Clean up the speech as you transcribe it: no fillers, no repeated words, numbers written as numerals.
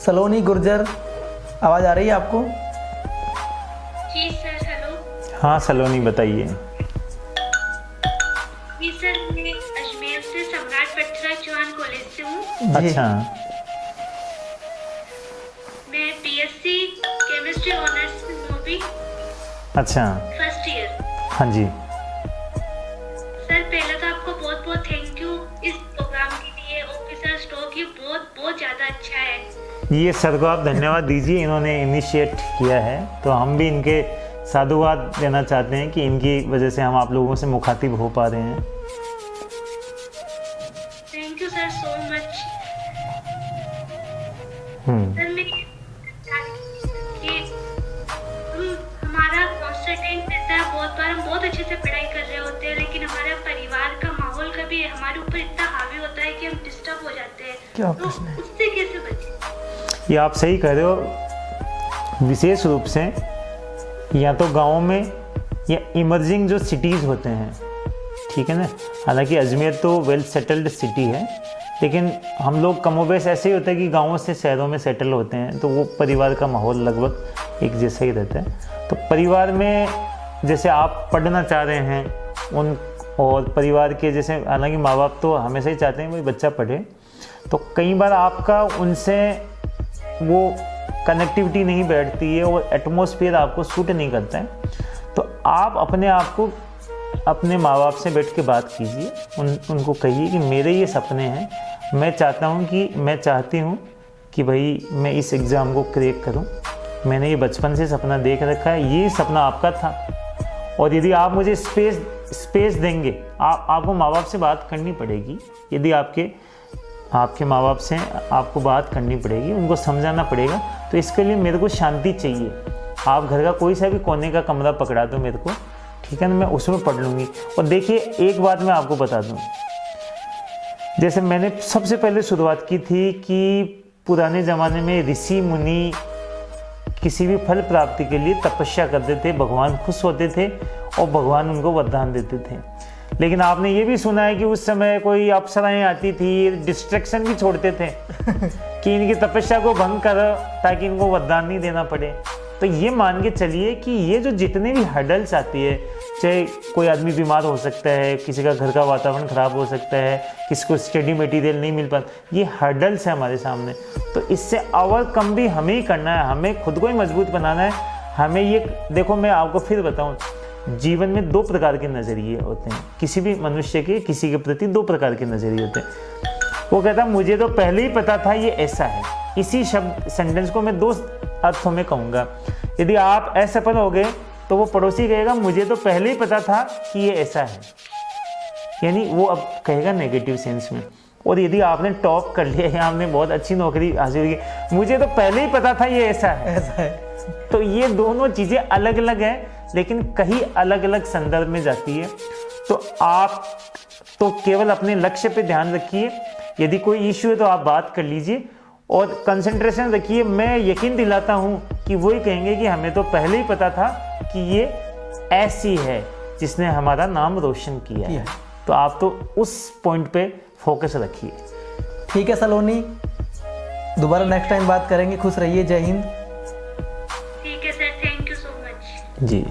सलोनी गुर्जर, आवाज़ आ रही है आपको? जी सर, हेलो। हाँ सलोनी बताइए। जी सर, मैं अजमेर से सम्राट पृथ्वीराज चौहान कॉलेज से हूँ। अच्छा। मैं बीएससी केमिस्ट्री ऑनर्स में हूँ अभी, अच्छा। First year. हाँ जी। सर पहले तो आपको बहुत बहुत थैंक यू इस प्रोग्राम के लिए। ऑफिसर स्टॉक ये बहुत बहुत ज़्यादा अच्छा है। ये सर को आप धन्यवाद दीजिए, इन्होंने इनिशिएट किया है, तो हम भी इनके साधुवाद देना चाहते हैं कि इनकी वजह से हम आप लोगों से मुखातिब हो पा रहे हैं। Thank you sir so much. Sir मैं कि हमारा कॉन्सेंट्रेट रहता है, बहुत बार हम बहुत अच्छे से पढ़ाई कर रहे होते हैं, लेकिन हमारे परिवार का माहौल कभी हमारे ऊपर इतना हावी होता है कि हम डिस्टर्ब हो जाते हैं। क्या तो प्रश्न है? उससे कैसे बचें? ये आप सही कह रहे हो। विशेष रूप से या तो गाँव में या इमर्जिंग जो सिटीज़ होते हैं, ठीक है ना। हालांकि अजमेर तो वेल सेटल्ड सिटी है, लेकिन हम लोग कमोबेश ऐसे ही होता है कि गाँवों से शहरों में सेटल होते हैं, तो वो परिवार का माहौल लगभग एक जैसा ही रहता है। तो परिवार में जैसे आप पढ़ना चाह रहे हैं उन, और परिवार के जैसे, हालांकि माँ बाप तो हमेशा ही चाहते हैं भाई बच्चा पढ़े, तो कई बार आपका उनसे वो कनेक्टिविटी नहीं बैठती है और एटमॉस्फेयर आपको सूट नहीं करता है। तो आप अपने आप को अपने माँ बाप से बैठ के बात कीजिए, उनको कहिए कि मेरे ये सपने हैं, मैं चाहती हूँ कि भाई मैं इस एग्ज़ाम को क्रैक करूँ, मैंने ये बचपन से सपना देख रखा है, ये सपना आपका था, और यदि आप मुझे स्पेस देंगे, आपको माँ बाप से बात करनी पड़ेगी। यदि आपके माँ बाप से आपको बात करनी पड़ेगी, उनको समझाना पड़ेगा, तो इसके लिए मेरे को शांति चाहिए। आप घर का कोई सा भी कोने का कमरा पकड़ा दो मेरे को, ठीक है ना, मैं उसमें पढ़ लूँगी। और देखिए एक बात मैं आपको बता दूँ, जैसे मैंने सबसे पहले शुरुआत की थी कि पुराने ज़माने में ऋषि मुनि किसी भी फल प्राप्ति के लिए तपस्या करते थे, भगवान खुश होते थे और भगवान उनको वरदान देते थे। लेकिन आपने ये भी सुना है कि उस समय कोई अप्सराएं आती थी, डिस्ट्रैक्शन भी छोड़ते थे कि इनकी तपस्या को भंग करो ताकि इनको वरदान नहीं देना पड़े। तो ये मान के चलिए कि ये जो जितने भी हर्डल्स आती है, चाहे कोई आदमी बीमार हो सकता है, किसी का घर का वातावरण ख़राब हो सकता है, किसी को स्टडी मटेरियल नहीं मिल पाता, ये हर्डल्स है हमारे सामने। तो इससे ओवरकम भी हमें ही करना है, हमें खुद को ही मजबूत बनाना है। हमें ये देखो, मैं आपको फिर बताऊँ, जीवन में दो प्रकार के नज़रिए होते हैं। किसी भी मनुष्य के किसी के प्रति दो प्रकार के नज़रिए होते हैं। वो कहता मुझे तो पहले ही पता था ये ऐसा है। इसी शब्द सेंटेंस को मैं दो अर्थों में कहूँगा। यदि आप असफल हो गए तो वो पड़ोसी कहेगा मुझे तो पहले ही पता था कि ये ऐसा है, यानी वो अब कहेगा नेगेटिव सेंस में। और यदि आपने टॉप कर लिया या आपने बहुत अच्छी नौकरी हासिल की, मुझे तो पहले ही पता था ये ऐसा है। तो ये दोनों चीज़ें अलग अलग हैं, लेकिन कहीं अलग अलग संदर्भ में जाती है। तो आप तो केवल अपने लक्ष्य पे ध्यान रखिए, यदि कोई इश्यू है तो आप बात कर लीजिए और कंसंट्रेशन रखिए। मैं यकीन दिलाता हूँ कि वही कहेंगे कि हमें तो पहले ही पता था कि ये ऐसी है जिसने हमारा नाम रोशन किया है। तो आप तो उस पॉइंट पे फोकस रखिए। ठीक है सलोनी, दोबारा नेक्स्ट टाइम बात करेंगे। खुश रहिए। जय हिंद। ठीक है sir, thank you so much. Ji.